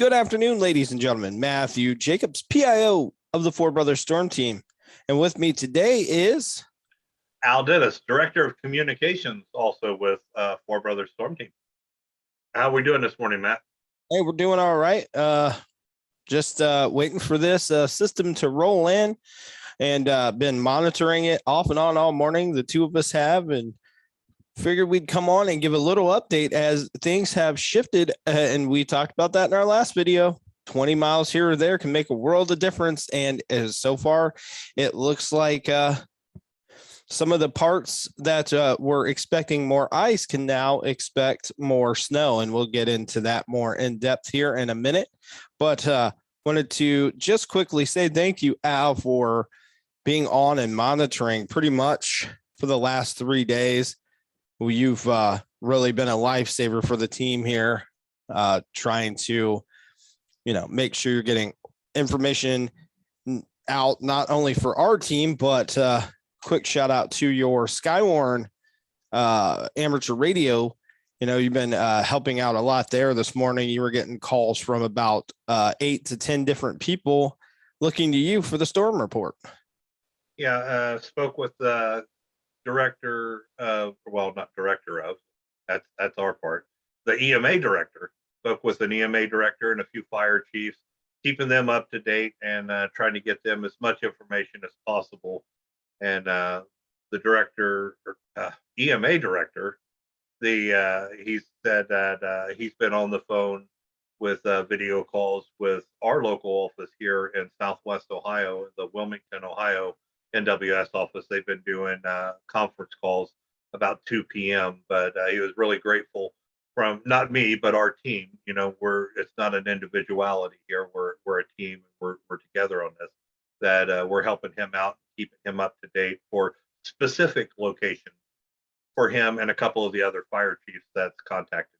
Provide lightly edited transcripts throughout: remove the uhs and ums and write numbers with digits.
Good afternoon, ladies and gentlemen. Matthew Jacobs, PIO of the Four Brothers Storm Team. And with me today is Al Dennis, Director of Communications, also with Four Brothers Storm Team. How are we doing this morning, Matt? Hey, we're doing all right. Just waiting for this system to roll in, and been monitoring it off and on all morning. The two of us have, and figured we'd come on and give a little update as things have shifted. And we talked about that in our last video. 20 miles here or there can make a world of difference. And as so far, it looks like some of the parts that were expecting more ice can now expect more snow. And we'll get into that more in depth here in a minute. But wanted to just quickly say thank you, Al, for being on and monitoring pretty much for the last 3 days. Well, you've really been a lifesaver for the team here, trying to, make sure you're getting information out, not only for our team, but quick shout out to your Skywarn amateur radio. You've been helping out a lot there. This morning, you were getting calls from about 8 to 10 different people looking to you for the storm report. Yeah, spoke with the director of, well, not director of, that's our part. The EMA director, spoke with an EMA director and a few fire chiefs, keeping them up to date and trying to get them as much information as possible. And the director, EMA director, he said that he's been on the phone with video calls with our local office here in Southwest Ohio, the Wilmington, Ohio NWS office. They've been doing conference calls about 2 p.m. But he was really grateful from not me, but our team. It's not an individuality here. We're a team. We're together on this. That we're helping him out, keeping him up to date for specific locations for him and a couple of the other fire chiefs that's contacted.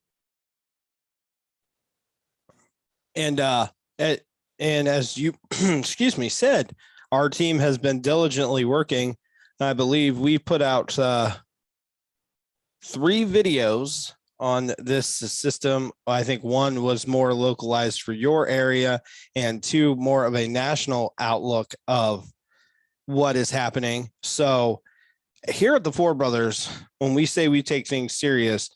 And as you, excuse me, said, our team has been diligently working. I believe we put out 3 videos on this system. I think 1 was more localized for your area, and 2 more of a national outlook of what is happening. So here at the Four Brothers, when we say we take things serious,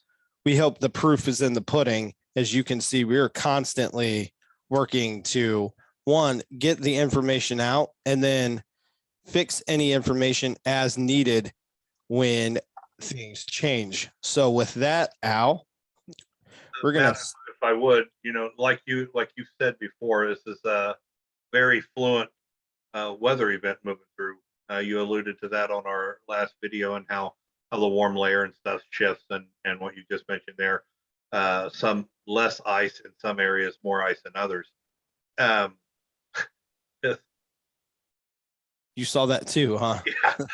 we hope the proof is in the pudding. As you can see, we're constantly working to, 1, get the information out, and then fix any information as needed when things change. So with that, Al, we're gonna, if I would, like you said before, this is a very fluent weather event moving through. You alluded to that on our last video and how the warm layer and stuff shifts, and what you just mentioned there. Some less ice in some areas, more ice in others. You saw that too, huh? Yeah,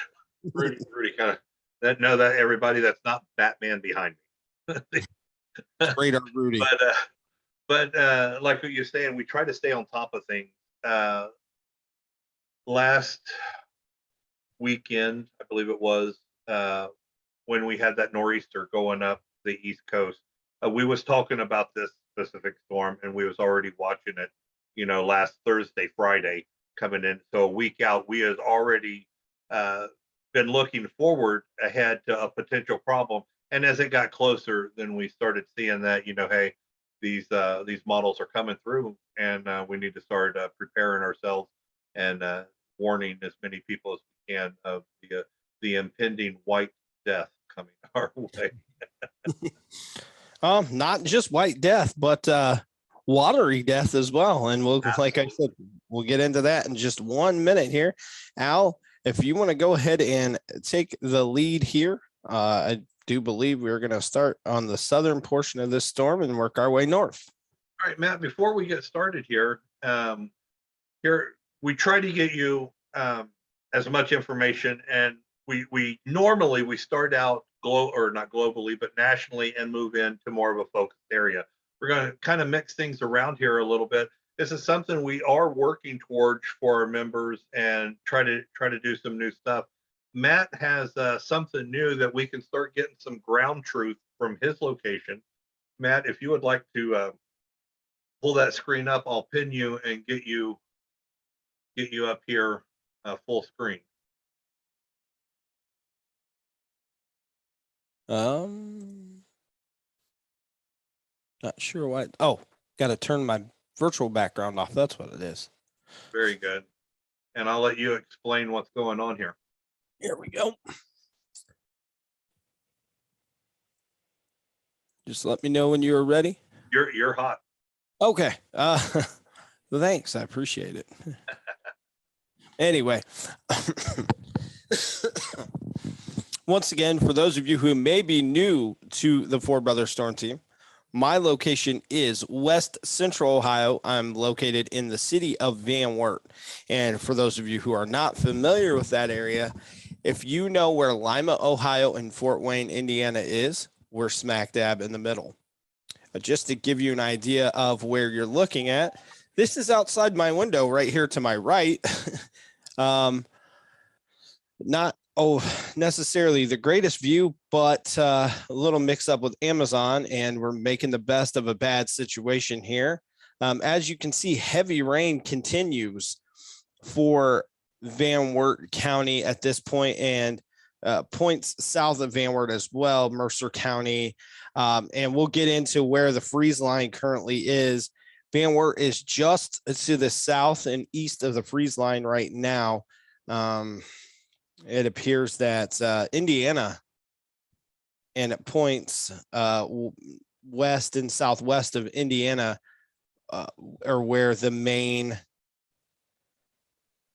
Rudy kind of that. No, that everybody, that's not Batman behind me. Radar Rudy. But like what you're saying, we try to stay on top of things. Last weekend, I believe it was, when we had that nor'easter going up the East Coast, we was talking about this specific storm, and we was already watching it, last Thursday, Friday coming in. So a week out, we had already been looking forward ahead to a potential problem. And as it got closer, then we started seeing that, hey, these models are coming through, and we need to start preparing ourselves and warning as many people as we can of the impending white death coming our way. Not just white death, but watery death as well. And we'll, Absolutely. like I said, we'll get into that in just 1 minute here. Al, if you want to go ahead and take the lead here, I do believe we're going to start on the southern portion of this storm and work our way north. All right, Matt, before we get started here, we try to get you as much information, and we normally start out not globally, but nationally, and move into more of a focused area. We're going to kind of mix things around here a little bit. This is something we are working towards for our members and try to do some new stuff. Matt has something new that we can start getting some ground truth from his location. Matt, if you would like to pull that screen up, I'll pin you and get you up here full screen. Not sure why. Oh, got to turn my virtual background off. That's what it is. Very good. And I'll let you explain what's going on here. Here we go. Just let me know when you're ready. You're hot. Okay. Well, thanks. I appreciate it. Anyway, once again, for those of you who may be new to the Four Brothers Storm Team, my location is West Central Ohio. I'm located in the city of Van Wert. And for those of you who are not familiar with that area, if you know where Lima, Ohio and Fort Wayne, Indiana is, we're smack dab in the middle. Just to give you an idea of where you're looking at, this is outside my window right here to my right. Not necessarily the greatest view, but a little mix up with Amazon, and we're making the best of a bad situation here. As you can see, heavy rain continues for Van Wert County at this point, and points south of Van Wert as well, Mercer County. And we'll get into where the freeze line currently is. Van Wert is just to the south and east of the freeze line right now. It appears that Indiana and it points west and southwest of Indiana are where the main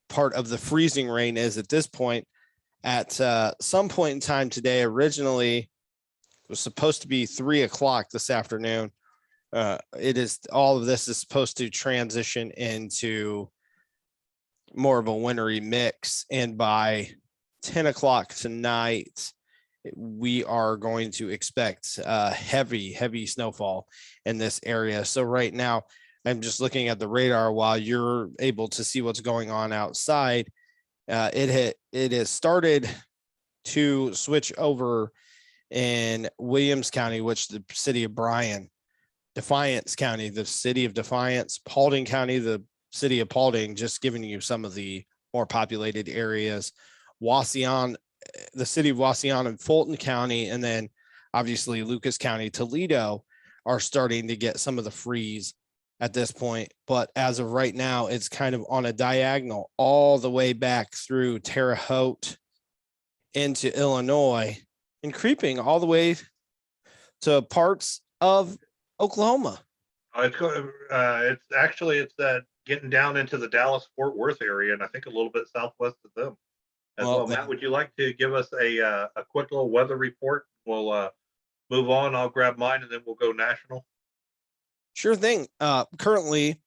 part of the freezing rain is at this point. At some point in time today, originally it was supposed to be 3 o'clock this afternoon. It is, all of this is supposed to transition into more of a wintry mix, and by 10 o'clock tonight, we are going to expect heavy snowfall in this area. So right now, I'm just looking at the radar while you're able to see what's going on outside. It has started to switch over in Williams County, which the city of Bryan, Defiance County, the city of Defiance, Paulding County, the city of Paulding, just giving you some of the more populated areas. Wauseon, the city of Wauseon and Fulton County, and then obviously Lucas County, Toledo are starting to get some of the freeze at this point. But as of right now, it's kind of on a diagonal all the way back through Terre Haute into Illinois and creeping all the way to parts of Oklahoma. It's actually, it's that getting down into the Dallas Fort Worth area, and I think a little bit southwest of them as well. Matt, would you like to give us a quick little weather report? We'll move on. I'll grab mine and then we'll go national. Sure thing. Currently,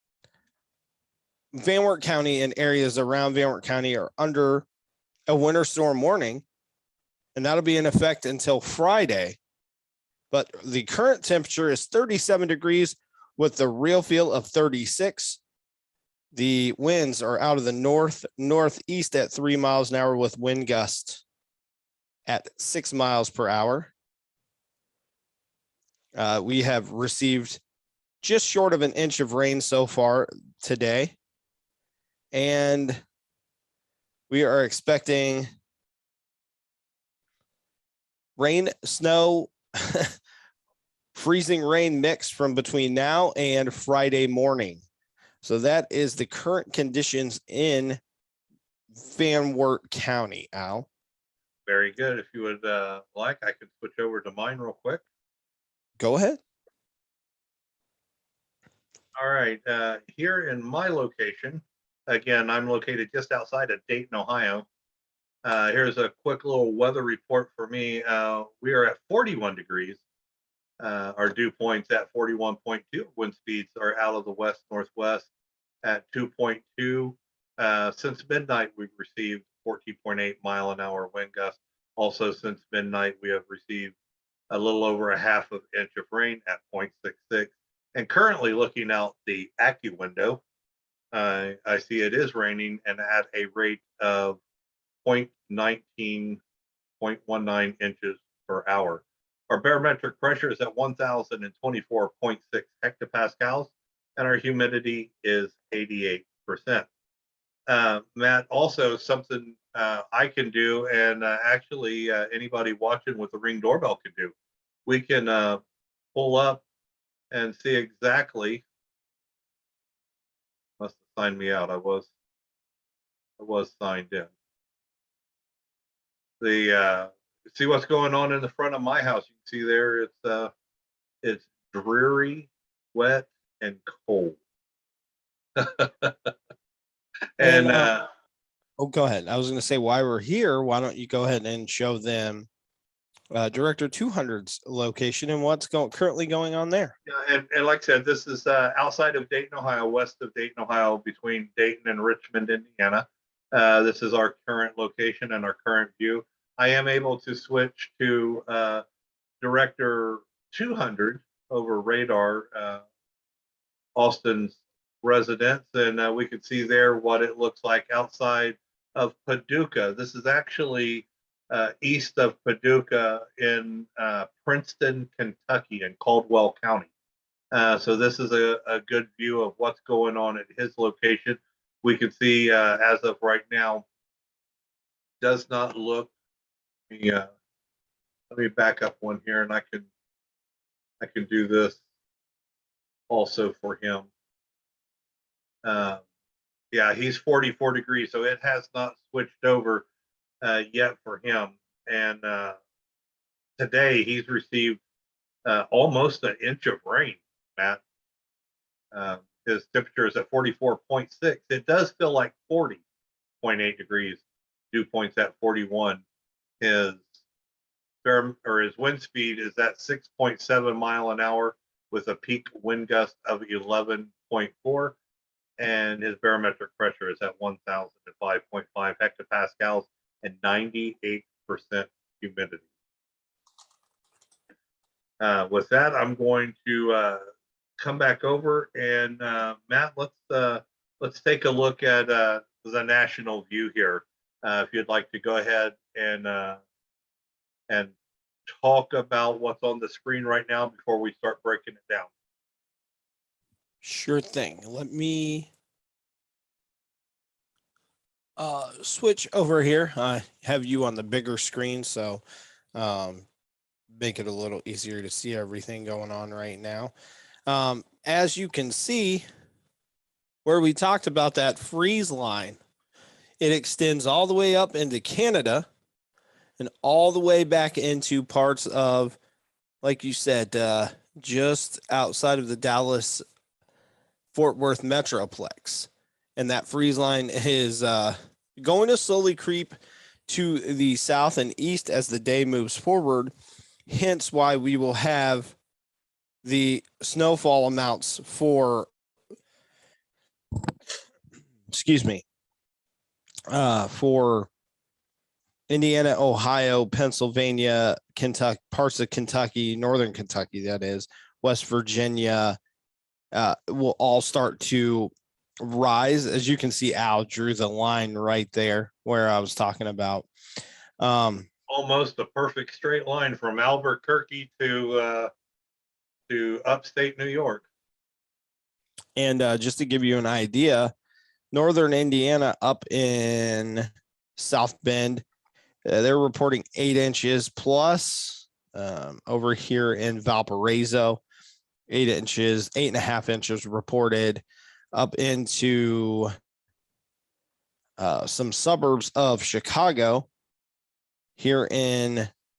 Van Wert County and areas around Van Wert County are under a winter storm warning, and that'll be in effect until Friday. But the current temperature is 37 degrees with the real feel of 36. The winds are out of the northeast at 3 miles an hour with wind gusts at 6 miles per hour. We have received just short of an inch of rain so far today. And we are expecting rain, snow, freezing rain mix from between now and Friday morning. So that is the current conditions in Van Wert County, Al. Very good. If you would like, I could switch over to mine real quick. Go ahead. All right. Here in my location, again, I'm located just outside of Dayton, Ohio. Here's a quick little weather report for me. We are at 41 degrees. Our dew points at 41.2. Wind speeds are out of the west-northwest at 2.2. Since midnight, we've received 14.8 mile an hour wind gusts. Also, since midnight, we have received a little over a half of inch of rain at 0.66. And currently looking out the Accu window, I see it is raining and at a rate of 0.19, 0.19 inches per hour. Our barometric pressure is at 1,024.6 hectopascals, and our humidity is 88%. Matt, also something I can do, and actually anybody watching with the Ring doorbell can do. We can pull up and see exactly. Must have signed me out. I was signed in. The see what's going on in the front of my house. You can see there it's dreary, wet, and cold. And And oh, go ahead. I was going to say, why we're here, why don't you go ahead and show them Director 200's location and what's currently going on there? yeah, and like I said, this is outside of Dayton, Ohio, west of Dayton, Ohio, between Dayton and Richmond, Indiana. This is our current location and our current view. I am able to switch to Director 200 over radar, Austin's residence, and we could see there what it looks like outside of Paducah. This is actually east of Paducah in Princeton, Kentucky, in Caldwell County. So this is a good view of what's going on at his location. We can see as of right now, does not look. Let me back up one here, and I can do this also for him. Yeah, he's 44 degrees, so it has not switched over yet for him. And today he's received almost an inch of rain, Matt. His temperature is at 44.6. It does feel like 40.8 degrees. Dew point's at 41. His wind speed is at 6.7 mile an hour with a peak wind gust of 11.4. And his barometric pressure is at 1,005.5 hectopascals and 98% humidity. With that, I'm going to come back over, and Matt, let's take a look at the national view here. If you'd like to go ahead and talk about what's on the screen right now before we start breaking it down. Sure thing. Let me switch over here. I have you on the bigger screen, so make it a little easier to see everything going on right now. As you can see, where we talked about that freeze line, it extends all the way up into Canada and all the way back into parts of, like you said, just outside of the Dallas Fort Worth Metroplex. And that freeze line is going to slowly creep to the south and east as the day moves forward. Hence why we will have the snowfall amounts for, for Indiana, Ohio, Pennsylvania, Kentucky, parts of Kentucky, northern Kentucky, that is, West Virginia, will all start to rise. As you can see, Al drew the line right there where I was talking about. Almost a perfect straight line from Albuquerque to upstate New York. And just to give you an idea, northern Indiana up in South Bend, they're reporting 8 inches plus. Over here in Valparaiso, 8 inches, 8.5 inches reported up into some suburbs of Chicago. Here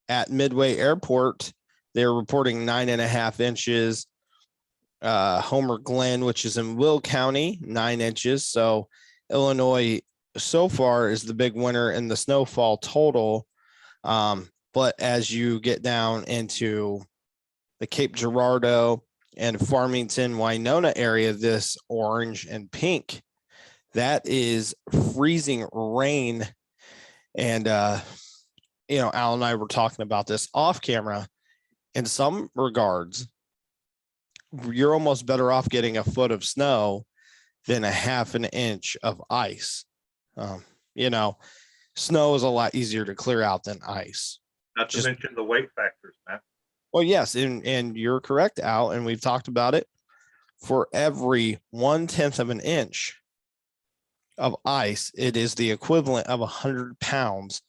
at Midway Airport, they're reporting 9.5 inches. Homer Glen, which is in Will County, 9 inches. So Illinois so far is the big winner in the snowfall total. But as you get down into the Cape Girardeau and Farmington, Winona area, this orange and pink, that is freezing rain. And, Al and I were talking about this off camera. In some regards, you're almost better off getting a foot of snow than a half an inch of ice. Snow is a lot easier to clear out than ice. Not to mention the weight factors, Matt. Well, yes, and you're correct, Al, and we've talked about it. for every 1/10 of an inch of ice, it is the equivalent of 100 pounds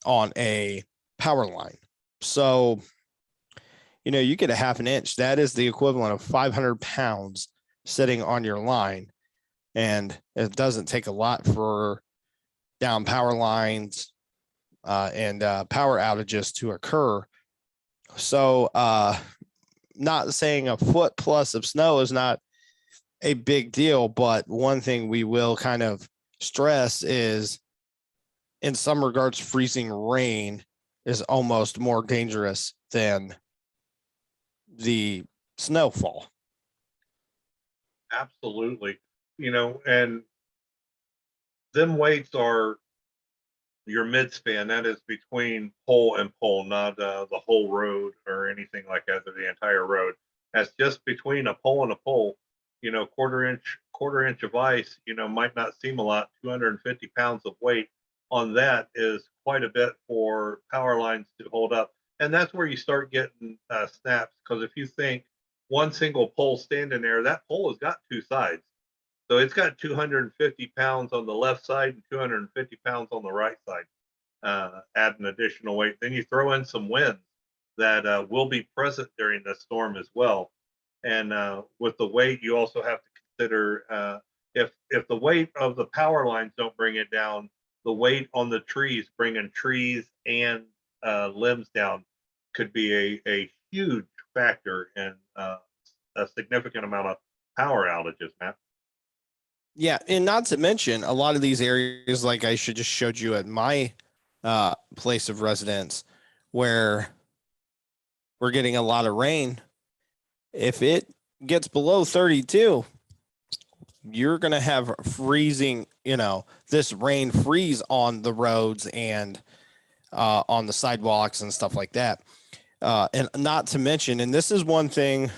on a power line. So, you get a half an inch. That is the equivalent of 500 pounds sitting on your line. And it doesn't take a lot for down power lines and power outages to occur. So, not saying a foot plus of snow is not a big deal, but one thing we will kind of stress is, in some regards, freezing rain is almost more dangerous than the snowfall. Absolutely. And them weights are your midspan. That is between pole and pole, not the whole road or anything like that, or the entire road. That's just between a pole and a pole. Quarter inch of ice, might not seem a lot. 250 pounds of weight on that is quite a bit for power lines to hold up. And that's where you start getting snaps. Because if you think one single pole standing there, that pole has got two sides. So it's got 250 pounds on the left side and 250 pounds on the right side. Add an additional weight. Then you throw in some winds that will be present during the storm as well. And with the weight, you also have to consider if the weight of the power lines don't bring it down, the weight on the trees, bringing trees and limbs down, could be a huge factor in a significant amount of power outages, Matt. Yeah, and not to mention a lot of these areas, like I should just showed you at my place of residence, where we're getting a lot of rain. If it gets below 32, you're going to have freezing, this rain freeze on the roads and on the sidewalks and stuff like that. And not to mention, and this is one thing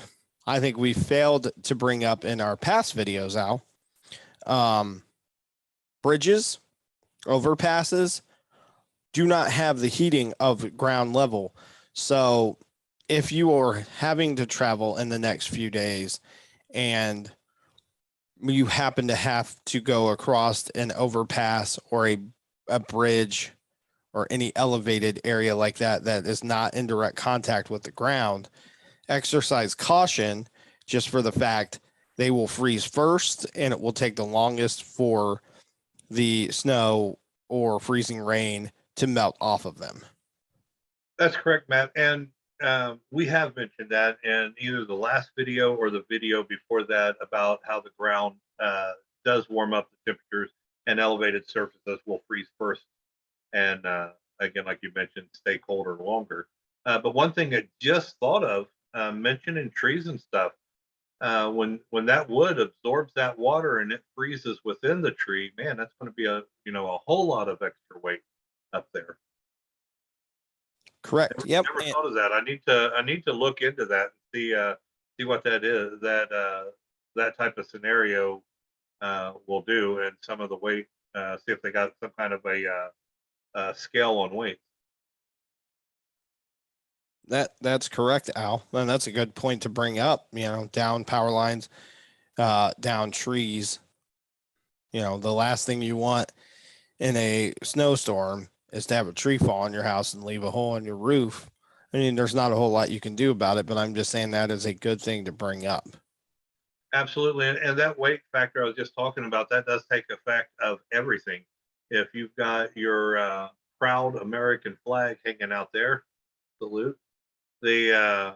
I think we failed to bring up in our past videos, Al. Bridges, overpasses do not have the heating of ground level. So if you are having to travel in the next few days and you happen to have to go across an overpass or a bridge or any elevated area like that is not in direct contact with the ground, exercise caution, just for the fact they will freeze first and it will take the longest for the snow or freezing rain to melt off of them. That's correct, Matt. And we have mentioned that in either the last video or the video before that about how the ground does warm up the temperatures and elevated surfaces will freeze first. And again, like you mentioned, stay colder longer. But one thing I just thought of mentioning trees and stuff, when that wood absorbs that water and it freezes within the tree, man, that's going to be a whole lot of extra weight up there. Correct. Yep. Never thought of that. I need to look into that and see what that is. That type of scenario will do, and some of the weight. See if they got some kind of a scale on weight. That's correct, Al. And that's a good point to bring up. Down power lines, down trees. The last thing you want in a snowstorm is to have a tree fall on your house and leave a hole in your roof. I mean, there's not a whole lot you can do about it, but I'm just saying that is a good thing to bring up. Absolutely, and that weight factor I was just talking about, that does take effect of everything. If you've got your proud American flag hanging out there, salute. The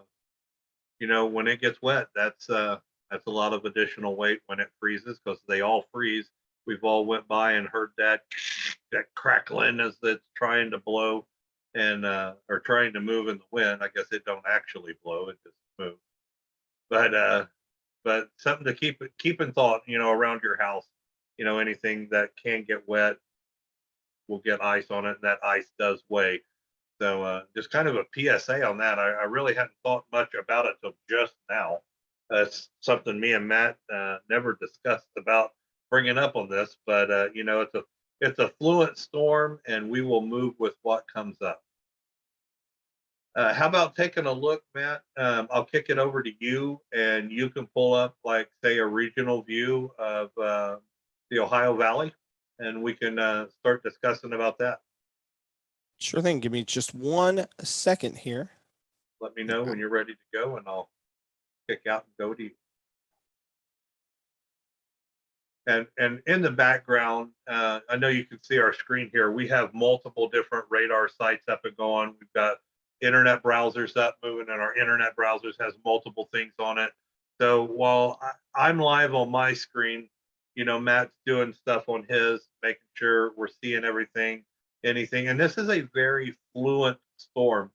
when it gets wet, that's a lot of additional weight when it freezes, because they all freeze. We've all went by and heard that crackling as it's trying to blow and or trying to move in the wind. I guess it don't actually blow; it just moves. But something to keep in thought, around your house. Anything that can get wet will get ice on it, and that ice does weigh. So just kind of a PSA on that. I really hadn't thought much about it till just now. That's something me and Matt never discussed about bringing up on this, but it's a fluent storm, and we will move with what comes up. How about taking a look, Matt? I'll kick it over to you, and you can pull up, like, say, a regional view of the Ohio Valley, and we can start discussing about that. Sure thing. Give me just 1 second here. Let me know when you're ready to go, and I'll kick out and go to you. And in the background, I know you can see our screen here. We have multiple different radar sites up and going. We've got internet browsers up moving, and our internet browsers has multiple things on it. So while I'm live on my screen, Matt's doing stuff on his, making sure we're seeing everything, anything. And this is a very fluent storm.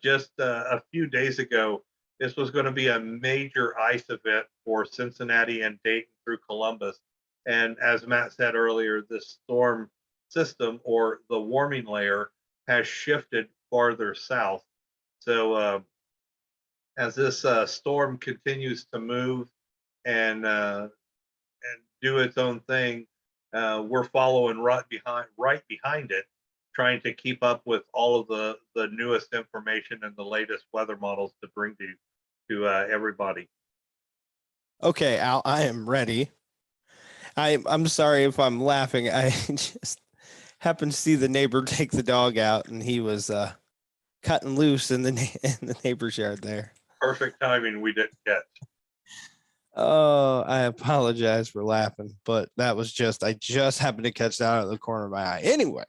Just a few days ago, this was going to be a major ice event for Cincinnati and Dayton through Columbus. And as Matt said earlier, this storm system, or the warming layer, has shifted farther south. So as this storm continues to move and do its own thing, we're following right behind it, trying to keep up with all of the newest information and the latest weather models to bring to everybody. Okay, Al, I am ready. I'm sorry if I'm laughing. I just happened to see the neighbor take the dog out, and he was cutting loose in the neighbor's yard there. Perfect timing we didn't catch. Oh, I apologize for laughing, but that was I just happened to catch that out of the corner of my eye. Anyway,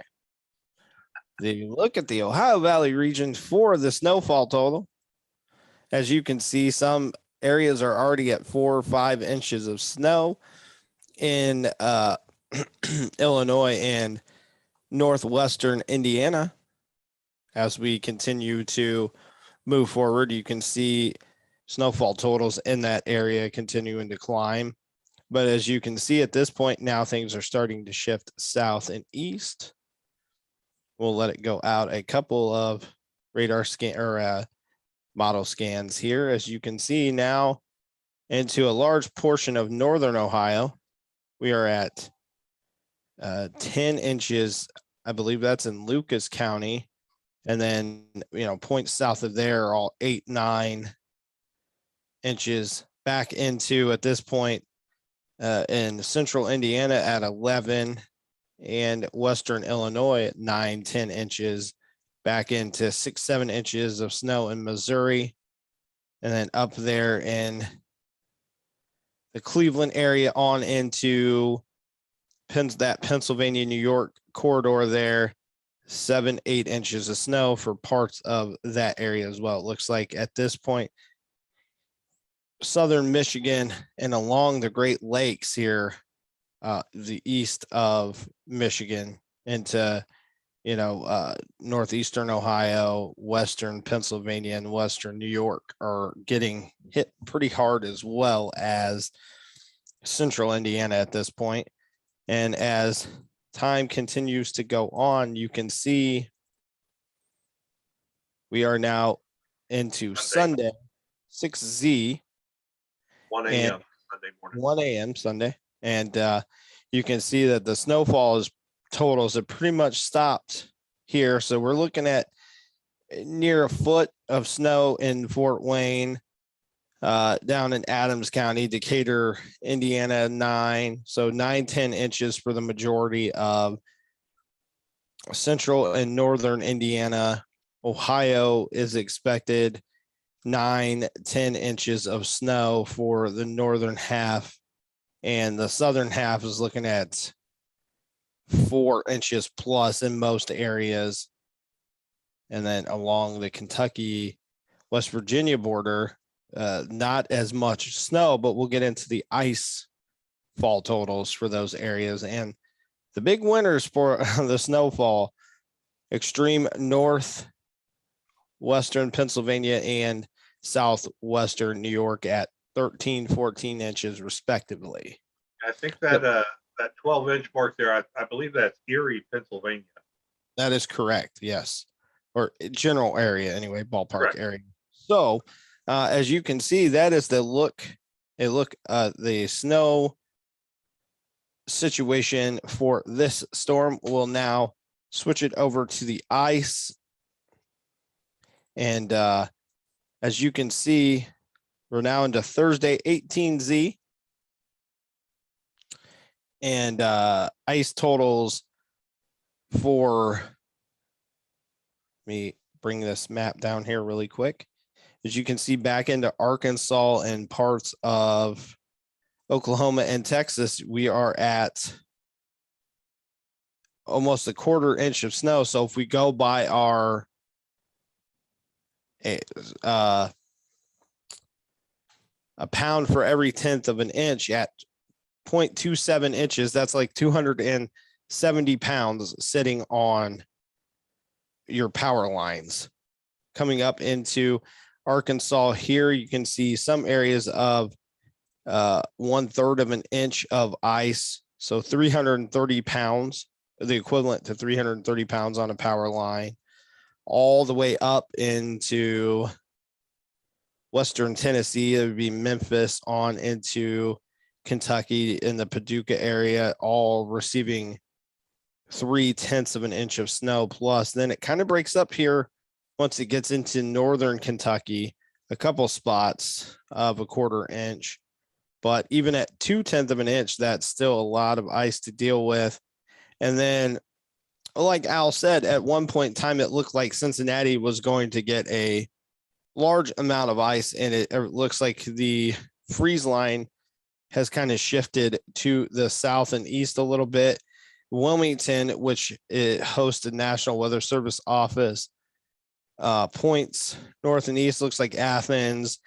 the look at the Ohio Valley region for the snowfall total. As you can see, some areas are already at 4 or 5 inches of snow in Illinois and northwestern Indiana. As we continue to move forward, you can see snowfall totals in that area continuing to climb. But as you can see at this point, now things are starting to shift south and east. We'll let it go out a couple of radar scan or model scans here. As you can see now, into a large portion of northern Ohio, we are at 10 inches. I believe that's in Lucas County. And then, points south of there are all 8, 9 inches back into, at this point, in central Indiana at 11 and western Illinois at 9, 10 inches, back into 6, 7 inches of snow in Missouri. And then up there in the Cleveland area on into that Pennsylvania, New York corridor there, 7, 8 inches of snow for parts of that area as well. It looks like at this point, southern Michigan and along the Great Lakes here, the east of Michigan into, northeastern Ohio, western Pennsylvania, and western New York are getting hit pretty hard, as well as central Indiana at this point. And as time continues to go on, you can see we are now into Sunday 6Z, 1 a.m. Sunday morning. 1 a.m. Sunday. And you can see that the snowfall totals have pretty much stopped here. So we're looking at near a foot of snow in Fort Wayne, down in Adams County, Decatur, Indiana, 9. So 9, 10 inches for the majority of central and northern Indiana. Ohio is expected 9, 10 inches of snow for the northern half, and the southern half is looking at 4 inches plus in most areas. And then along the Kentucky, West Virginia border, not as much snow, but we'll get into the ice fall totals for those areas. And the big winners for the snowfall, extreme northwestern Pennsylvania and southwestern New York at 13, 14 inches respectively. I think that that 12-inch mark there, I believe that's Erie, Pennsylvania. That is correct. Yes. Or general area anyway, ballpark Correct. area. So as you can see, that is the the snow situation for this storm. We'll now switch it over to the ice. And as you can see, we're now into Thursday 18Z. And ice totals for, let me bring this map down here really quick. As you can see, back into Arkansas and parts of Oklahoma and Texas, we are at almost a 1/4 inch of snow. So if we go by our a pound for every 1/10 of an inch at 0.27 inches, that's like 270 pounds sitting on your power lines. Coming up into Arkansas here, you can see some areas of 1/3 of an inch of ice. So 330 pounds, the equivalent to 330 pounds on a power line, all the way up into Western Tennessee. It would be Memphis on into Kentucky in the Paducah area, all receiving 3/10 of an inch of snow plus. Then it kind of breaks up here once it gets into northern Kentucky, a couple spots of a 1/4 inch. But even at 2/10 of an inch, that's still a lot of ice to deal with. And then, like Al said, at one point in time, it looked like Cincinnati was going to get a large amount of ice, and it looks like the freeze line has kind of shifted to the south and east a little bit. Wilmington, which it hosts a National Weather Service office, points north and east, looks like Athens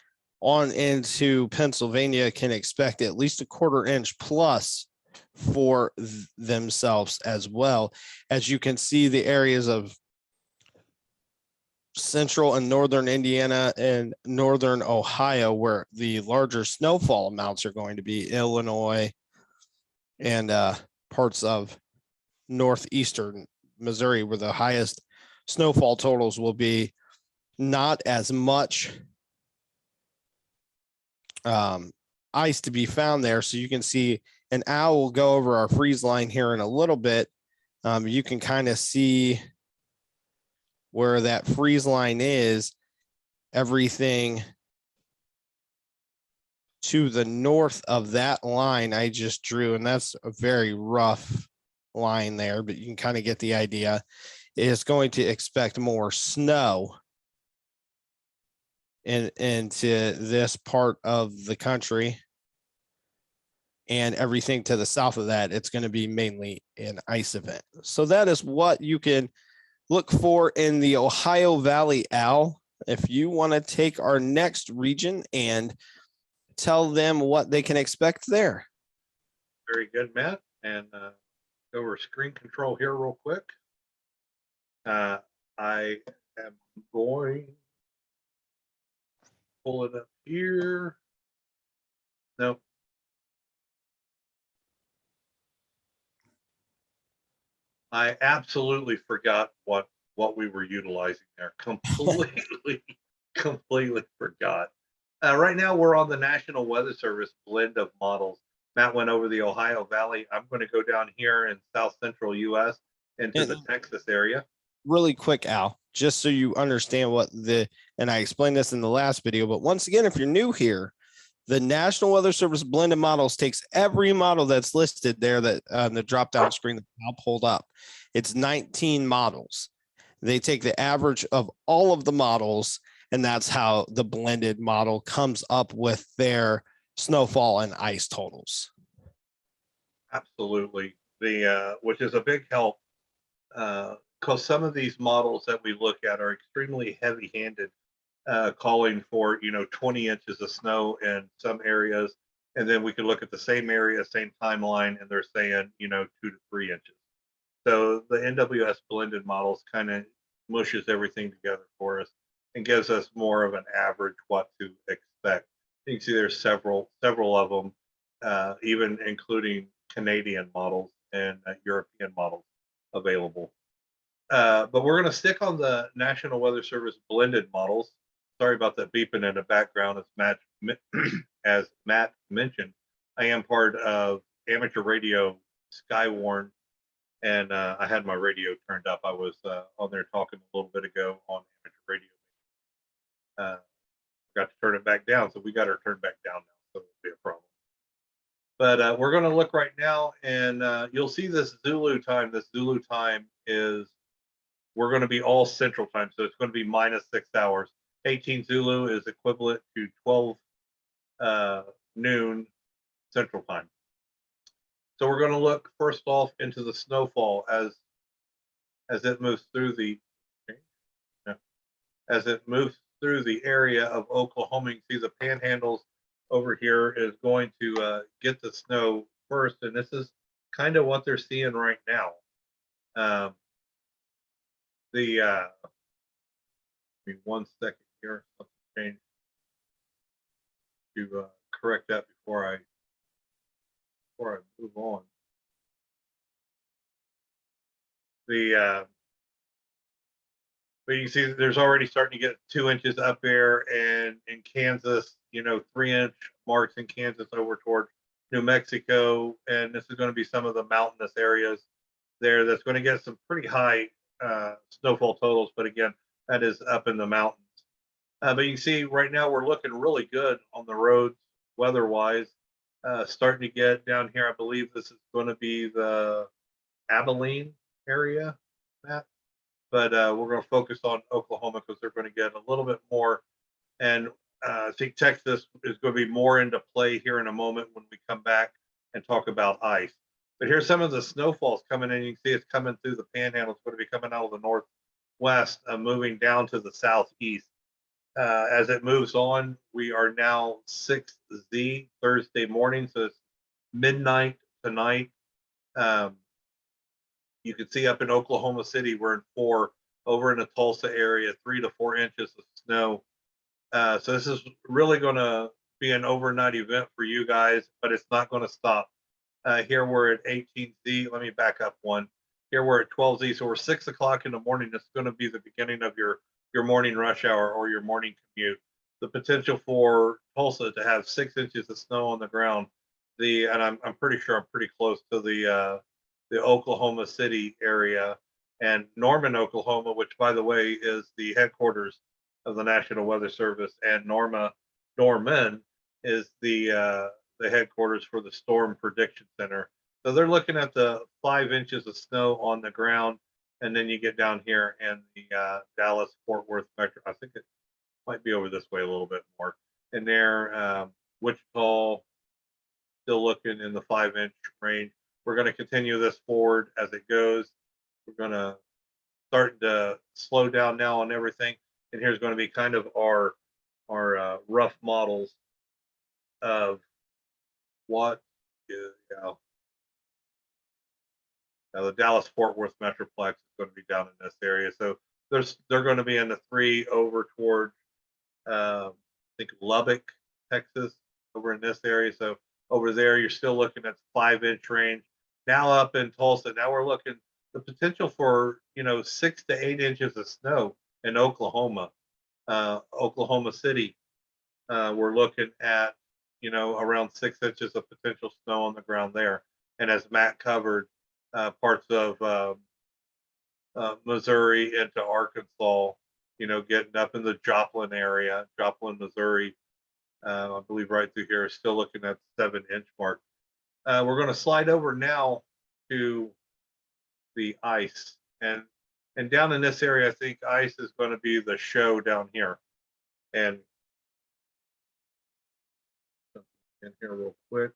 on into Pennsylvania can expect at least a 1/4 inch plus for themselves as well. As you can see, the areas of central and northern Indiana and northern Ohio, where the larger snowfall amounts are going to be, Illinois and parts of northeastern Missouri, where the highest snowfall totals will be. Not as much ice to be found there. So you can see, and Al will go over our freeze line here in a little bit. You can kind of see where that freeze line is. Everything to the north of that line I just drew, and that's a very rough line there, but you can kind of get the idea. Is going to expect more snow into this part of the country, and everything to the south of that, it's going to be mainly an ice event. So that is what you can look for in the Ohio Valley. Al, if you want to take our next region and tell them what they can expect there. Very good, Matt. And go over screen control here real quick. I am going to pull it up here. Nope. I absolutely forgot what we were utilizing there. Completely forgot. Right now we're on the National Weather Service blend of models. Matt went over the Ohio Valley. I'm going to go down here in South Central U.S. into the Texas area. Really quick, Al, just so you understand what and I explained this in the last video, but once again, if you're new here, the National Weather Service blended models takes every model that's listed there that on the drop down screen that I'll pulled up. It's 19 models. They take the average of all of the models, and that's how the blended model comes up with their snowfall and ice totals. Absolutely. Which is a big help because some of these models that we look at are extremely heavy-handed, calling for 20 inches of snow in some areas, and then we can look at the same area, same timeline, and they're saying 2 to 3 inches. So the NWS blended models kind of mushes everything together for us and gives us more of an average what to expect. You can see there's several of them, even including Canadian models and European models available. But we're going to stick on the National Weather Service blended models. Sorry about that beeping in the background. As Matt mentioned, I am part of amateur radio Skywarn, and I had my radio turned up. I was on there talking a little bit ago on amateur radio Got to turn it back down, so we got her turned back down now, so it'll be a problem. But we're going to look right now, and you'll see this Zulu time. This Zulu time is, we're going to be all Central Time, so it's going to be -6 hours. 18 Zulu is equivalent to 12 noon Central Time. So we're going to look first off into the snowfall as it moves through the area of Oklahoma. You see the panhandles over here is going to get the snow first, and this is kind of what they're seeing right now. Give me 1 second here. Something changed to correct that before I move on. But you see, there's already starting to get 2 inches up there, and in Kansas, 3-inch marks in Kansas over towards New Mexico, and this is going to be some of the mountainous areas there. That's going to get some pretty high snowfall totals, but again, that is up in the mountains. But you can see right now we're looking really good on the roads weather-wise. Starting to get down here, I believe this is going to be the Abilene area, Matt. But we're going to focus on Oklahoma because they're going to get a little bit more. And I think Texas is going to be more into play here in a moment when we come back and talk about ice. But here's some of the snowfalls coming in. You can see it's coming through the panhandle. It's going to be coming out of the northwest, moving down to the southeast. As it moves on, we are now 6Z Thursday morning, so it's midnight tonight. You can see up in Oklahoma City, we're in 4. Over in the Tulsa area, 3 to 4 inches of snow. So this is really going to be an overnight event for you guys, but it's not going to stop. Here we're at 18Z. Let me back up one. Here we're at 12Z. So we're 6 o'clock in the morning. It's going to be the beginning of your morning rush hour or your morning commute. The potential for Tulsa to have 6 inches of snow on the ground. And I'm pretty sure I'm pretty close to the Oklahoma City area, and Norman, Oklahoma, which by the way is the headquarters of the National Weather Service, and Norman is the headquarters for the Storm Prediction Center. So they're looking at the 5 inches of snow on the ground, and then you get down here and the Dallas Fort Worth metro. I think it might be over this way a little bit more. And there, Wichita still looking in the 5-inch range. We're going to continue this forward as it goes. We're going to start to slow down now on everything. And here's going to be kind of our rough models of what is, now the Dallas Fort Worth Metroplex is going to be down in this area. So they're going to be in the 3 over toward, I think, Lubbock, Texas, over in this area. So over there, you're still looking at 5-inch range. Now up in Tulsa, now we're looking the potential for 6 to 8 inches of snow in Oklahoma, Oklahoma City. We're looking at around 6 inches of potential snow on the ground there. And as Matt covered, parts of Missouri into Arkansas, getting up in the Joplin area, Joplin, Missouri. I believe right through here, still looking at 7-inch mark. We're going to slide over now to the ice, and down in this area, I think ice is going to be the show down here. And in here real quick,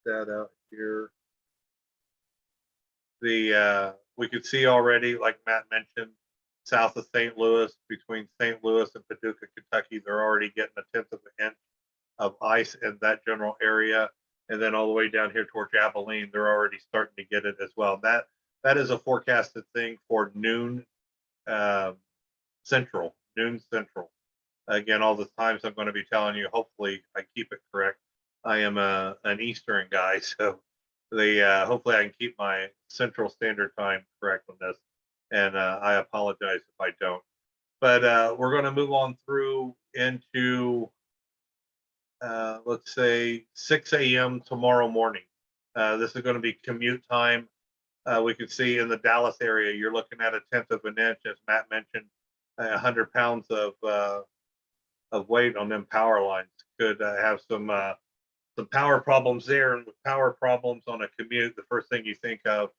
that out here. We could see already, like Matt mentioned, south of St. Louis, between St. Louis and Paducah, Kentucky, they're already getting 1/10 of an inch of ice in that general area. And then all the way down here towards Abilene, they're already starting to get it as well. That is a forecasted thing for noon central. Again, all the times I'm going to be telling you, hopefully I keep it correct. I am an Eastern guy, so hopefully I can keep my Central Standard Time correct on this. And I apologize if I don't. But we're going to move on through into let's say 6 a.m. tomorrow morning. This is going to be commute time. We can see in the Dallas area, you're looking at 1/10 of an inch, as Matt mentioned, 100 pounds of weight on them power lines could have some power problems there. And with power problems on a commute, the first thing you think of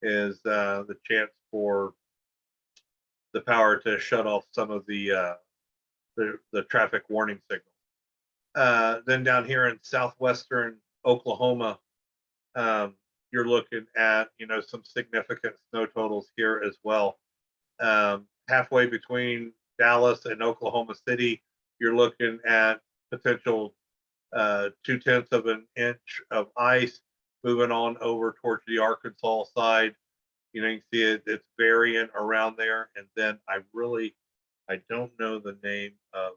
is the chance for the power to shut off some of the traffic warning signals. Then down here in southwestern Oklahoma, you're looking at some significant snow totals here as well. Halfway between Dallas and Oklahoma City, you're looking at potential 2/10 of an inch of ice. Moving on over towards the Arkansas side, you can see it's varying around there. And then I don't know the name of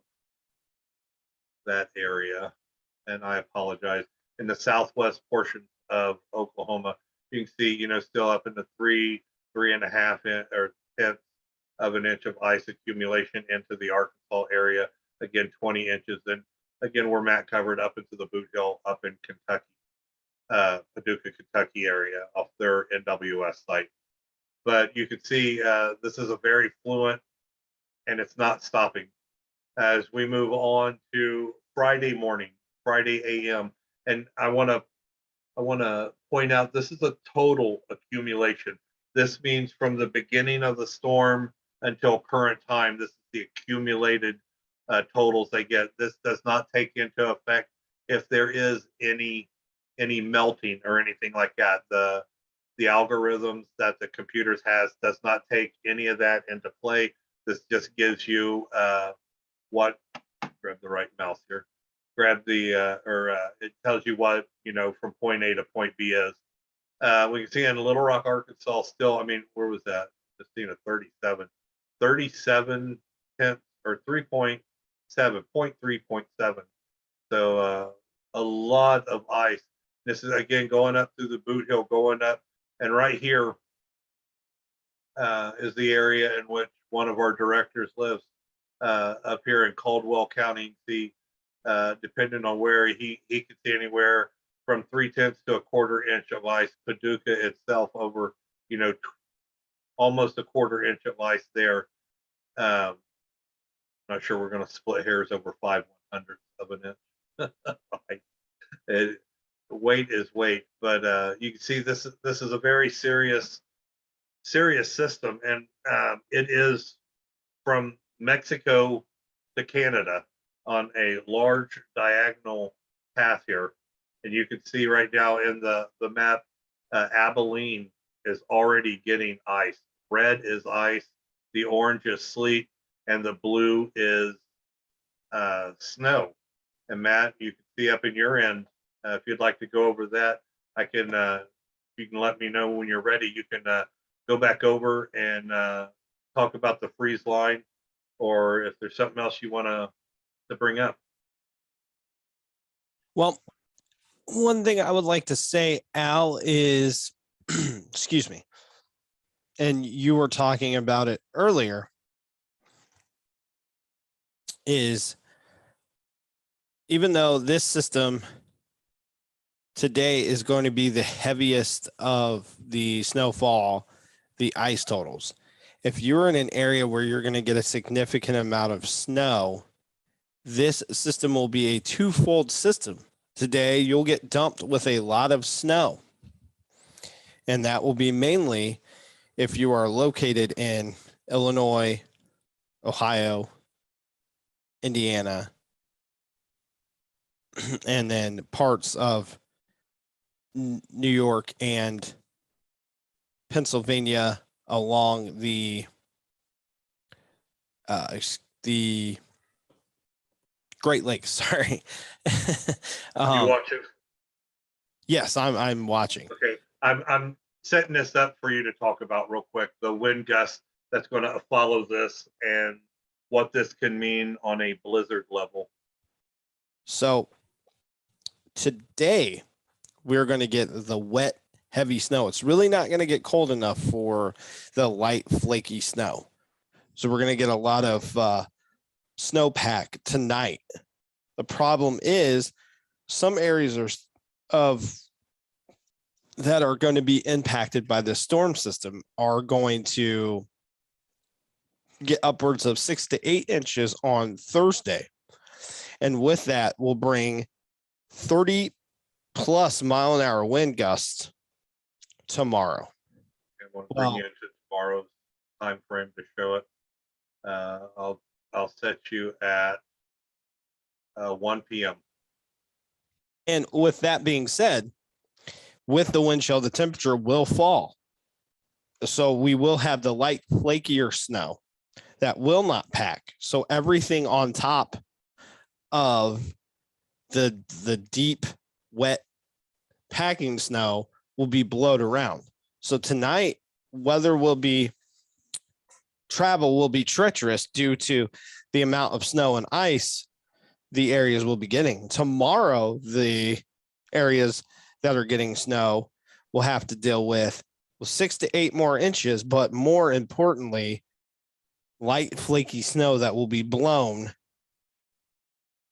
that area, and I apologize. In the southwest portion of Oklahoma, you can see, still up in the 3.5 inch or 10th of an inch of ice accumulation into the Arkansas area. Again, 20 inches. And again, where Matt covered up into the Boot Hill up in Kentucky, Paducah, Kentucky area off their NWS site. But you can see this is a very fluent, and it's not stopping. As we move on to Friday morning, Friday AM, and I want to point out this is a total accumulation. This means from the beginning of the storm until current time, this is the accumulated totals they get. This does not take into effect if there is any melting or anything like that. The algorithms that the computers has does not take any of that into play. This just gives you grab the right mouse here. Grab the it tells you what from point A to point B is. We can see in Little Rock, Arkansas, still. I mean, where was that? Just seeing a 37 tenths or 3.7, 0.3.7. So a lot of ice. This is again going up through the Boot Hill, going up, and right here is the area in which one of our directors lives, up here in Caldwell County. See, depending on where he could see anywhere from 3/10 to a 1/4 inch of ice. Paducah itself over, almost a 1/4 inch of ice there. Not sure we're going to split hairs over 5/100 of an inch. Weight is weight, but you can see this is a very serious system, and it is from Mexico to Canada on a large diagonal path here. And you can see right now in the map, Abilene is already getting ice. Red is ice, the orange is sleet, and the blue is snow. And Matt, you can see up in your end, if you'd like to go over that, I can. You can let me know when you're ready. You can go back over and talk about the freeze line, or if there's something else you want to bring up. Well, one thing I would like to say, Al, is, excuse me, and you were talking about it earlier, is even though this system today is going to be the heaviest of the snowfall, the ice totals, if you're in an area where you're going to get a significant amount of snow, this system will be a twofold system. Today, you'll get dumped with a lot of snow. And that will be mainly if you are located in Illinois, Ohio, Indiana, and then parts of New York and Pennsylvania along the Great Lakes. Sorry. You watching? Yes, I'm watching. Okay, I'm setting this up for you to talk about real quick. The wind gust that's going to follow this and what this can mean on a blizzard level. So today we're going to get the wet, heavy snow. It's really not going to get cold enough for the light, flaky snow. So we're going to get a lot of snowpack tonight. The problem is some areas of that are going to be impacted by this storm system are going to get upwards of 6 to 8 inches on Thursday. And with that, will bring 30 plus mile an hour wind gusts tomorrow. I want to bring you into tomorrow's time frame to show it. I'll set you at 1 p.m. And with that being said, with the wind chill, the temperature will fall. So we will have the light, flakier snow that will not pack. So everything on top of the deep, wet packing snow will be blowed around. So tonight, travel will be treacherous due to the amount of snow and ice the areas will be getting. Tomorrow, the areas that are getting snow will have to deal with 6 to 8 more inches, but more importantly, light flaky snow that will be blown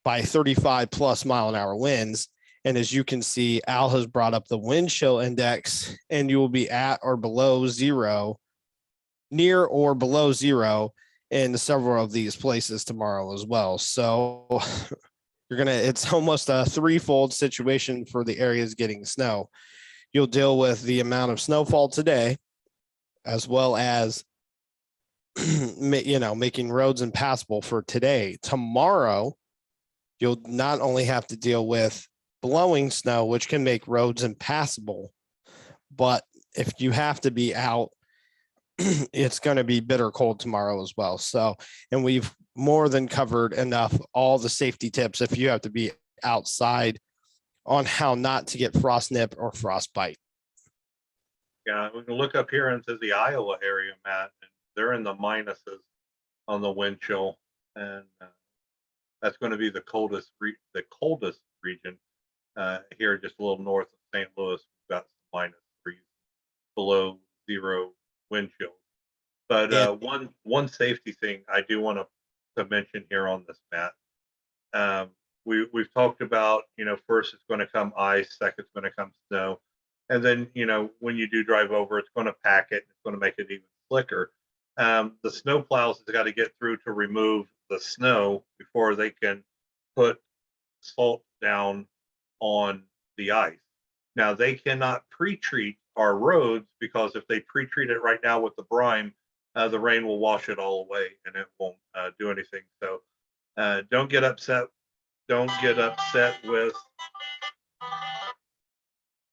by 35 plus mile an hour winds. And as you can see, Al has brought up the wind chill index, and you will be at or below zero, near or below zero in several of these places tomorrow as well. So it's almost a threefold situation for the areas getting snow. You'll deal with the amount of snowfall today, as well as, making roads impassable for today. Tomorrow, you'll not only have to deal with blowing snow, which can make roads impassable, but if you have to be out, it's going to be bitter cold tomorrow as well. So, and we've more than covered enough all the safety tips if you have to be outside on how not to get frost nip or frostbite. Yeah, we can look up here into the Iowa area, Matt, and they're in the minuses on the wind chill, and that's going to be the coldest region here, just a little north of St. Louis. We've got some -3, below zero wind chill. But one safety thing I do want to mention here on this, Matt. We've talked about, first it's going to come ice, second it's going to come snow, and then when you do drive over, it's going to pack it, it's going to make it even slicker. The snow plows has got to get through to remove the snow before they can put salt down on the ice. Now they cannot pre-treat our roads, because if they pre-treat it right now with the brine, the rain will wash it all away and it won't do anything. So don't get upset. Don't get upset with.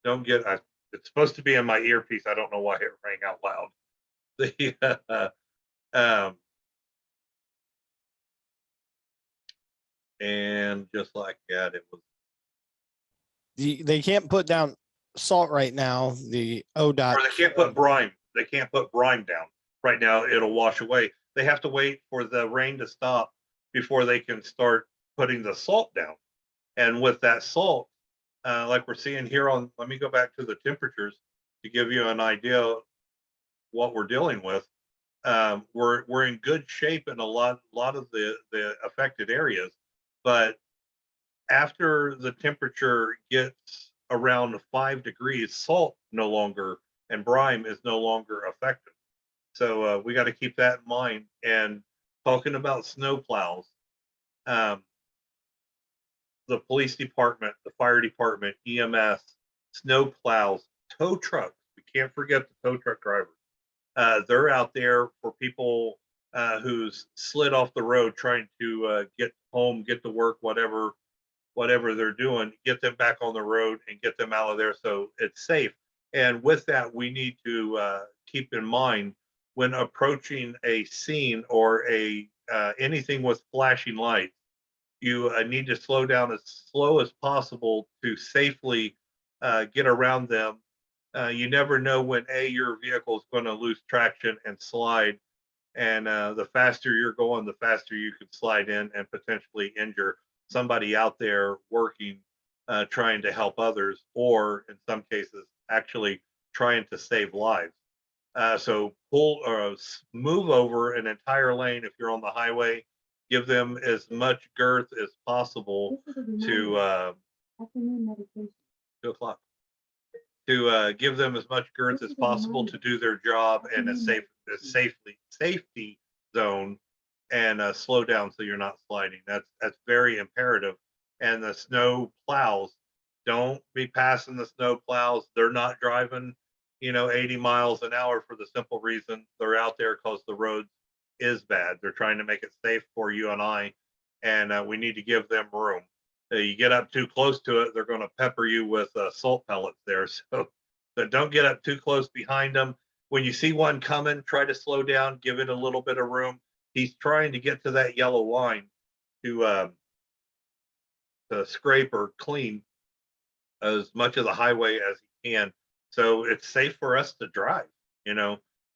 Don't get. It's supposed to be in my earpiece. I don't know why it rang out loud. And just like that, it was. They can't put down salt right now. The ODOT. Or they can't put brine. They can't put brine down right now. It'll wash away. They have to wait for the rain to stop before they can start putting the salt down. And with that salt, like we're seeing here on, let me go back to the temperatures to give you an idea of what we're dealing with. We're in good shape in a lot of the affected areas, but after the temperature gets around 5 degrees, salt no longer and brine is no longer effective. So we got to keep that in mind. And talking about snow plows, the police department, the fire department, EMS, snow plows, tow trucks. We can't forget the tow truck drivers. They're out there for people who's slid off the road trying to get home, get to work, whatever they're doing, get them back on the road and get them out of there so it's safe. And with that, we need to keep in mind when approaching a scene or anything with flashing lights, you need to slow down as slow as possible to safely get around them. You never know when your vehicle is going to lose traction and slide, and the faster you're going, the faster you could slide in and potentially injure somebody out there working, trying to help others, or in some cases actually trying to save lives. So pull or move over an entire lane if you're on the highway. Give them as much girth as possible to 2 o'clock. to give them as much girth as possible to do their job in a safety zone, and slow down so you're not sliding. That's very imperative. And the snow plows, don't be passing the snow plows. They're not driving, 80 miles an hour for the simple reason they're out there because the road is bad. They're trying to make it safe for you and I, and we need to give them room. You get up too close to it, they're going to pepper you with salt pellets there. So don't get up too close behind them. When you see one coming, try to slow down, give it a little bit of room. He's trying to get to that yellow line to scrape or clean as much of the highway as he can. So it's safe for us to drive.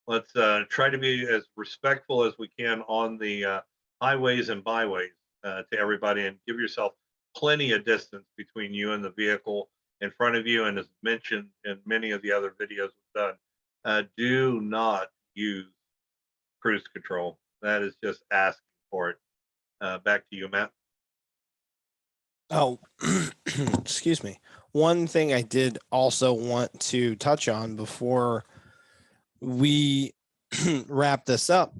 Let's try to be as respectful as we can on the highways and byways to everybody, and give yourself plenty of distance between you and the vehicle in front of you. And as mentioned in many of the other videos we've done, do not use cruise control. That is just asking for it. Back to you, Matt. Oh, excuse me. One thing I did also want to touch on before we wrap this up,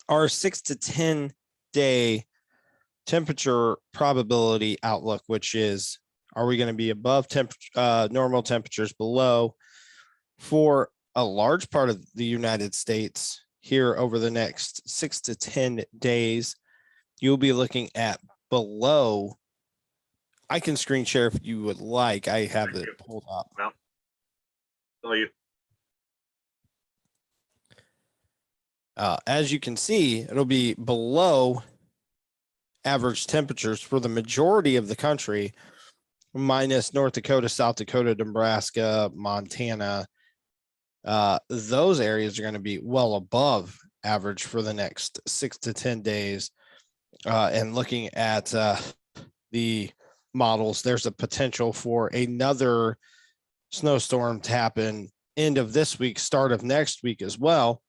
our 6 to 10 day temperature probability outlook, which is, are we going to be above normal temperatures, below, for a large part of the United States here over the next 6 to 10 days? You'll be looking at below. I can screen share if you would like. I have it pulled up. Well, tell you. As you can see, it'll be below average temperatures for the majority of the country, minus North Dakota, South Dakota, Nebraska, Montana. Those areas are going to be well above average for the next 6 to 10 days. And looking at the models, there's a potential for another snowstorm to happen end of this week, start of next week as well.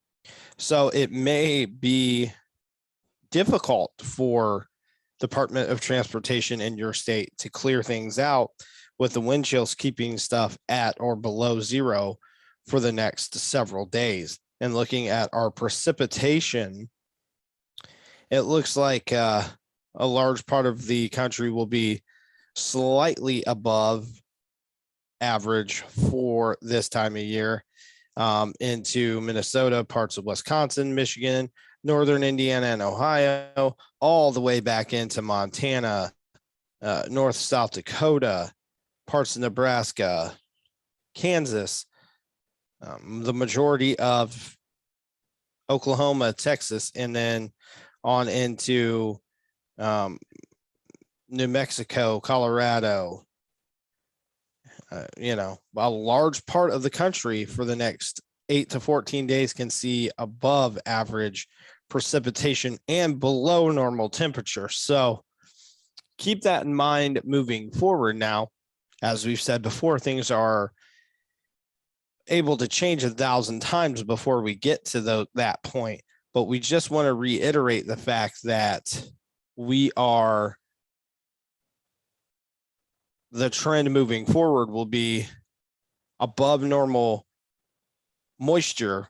So it may be difficult for Department of Transportation in your state to clear things out with the wind chills keeping stuff at or below zero for the next several days. And looking at our precipitation, it looks like a large part of the country will be slightly above average for this time of year, into Minnesota, parts of Wisconsin, Michigan, northern Indiana, and Ohio, all the way back into Montana, North South Dakota, parts of Nebraska, Kansas, the majority of Oklahoma, Texas, and then on into New Mexico, Colorado. A large part of the country for the next 8 to 14 days can see above average precipitation and below normal temperature. So keep that in mind moving forward. Now, as we've said before, things are able to change 1,000 times before we get to that point. But we just want to reiterate the fact that the trend moving forward will be above normal moisture,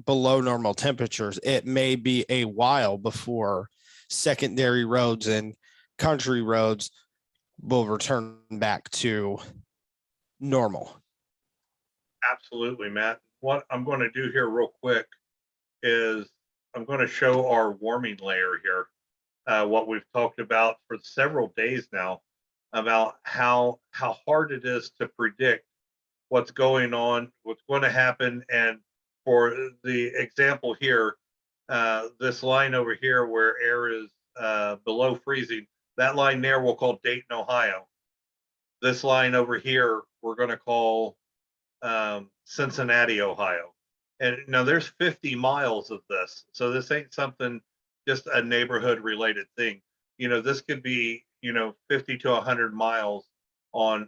below normal temperatures. It may be a while before secondary roads and country roads will return back to normal. Absolutely, Matt. What I'm going to do here real quick is I'm going to show our warming layer here, what we've talked about for several days now, about how hard it is to predict what's going on, what's going to happen. And for the example here, this line over here where air is below freezing, that line there we'll call Dayton, Ohio. This line over here we're going to call Cincinnati, Ohio. And now there's 50 miles of this, so this ain't something just a neighborhood related thing. This could be 50 to 100 miles on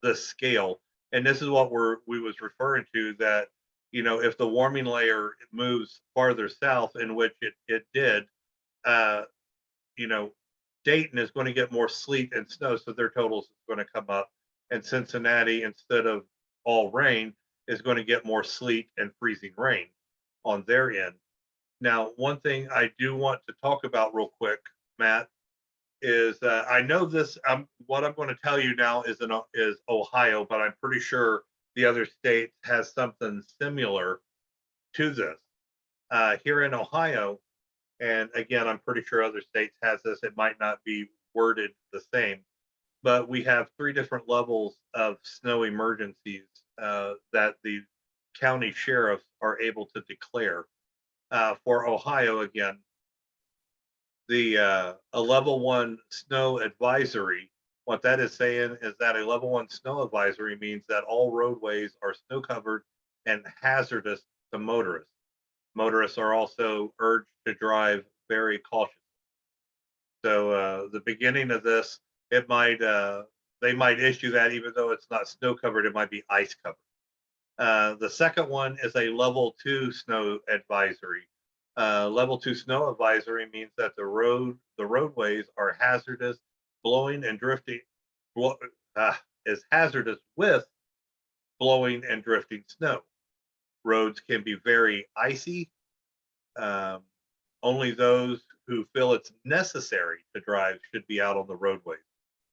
this scale. And this is what we was referring to, that if the warming layer moves farther south, in which it did, Dayton is going to get more sleet and snow, so their totals is going to come up. and Cincinnati, instead of all rain, is going to get more sleet and freezing rain on their end. Now, one thing I do want to talk about real quick, Matt, is I know this. What I'm going to tell you now is Ohio, but I'm pretty sure the other states has something similar to this. Here in Ohio, and again, I'm pretty sure other states has this. It might not be worded the same, but we have 3 different levels of snow emergencies that the county sheriffs are able to declare. For Ohio, again, a level 1 snow advisory. What that is saying is that a level 1 snow advisory means that all roadways are snow covered and hazardous to motorists. Motorists are also urged to drive very cautious. So the beginning of this, it might they might issue that even though it's not snow covered, it might be ice covered. The second one is a level 2 snow advisory. Level 2 snow advisory means that the roadways are hazardous, blowing and drifting, is hazardous with blowing and drifting snow. Roads can be very icy. Only those who feel it's necessary to drive should be out on the roadways.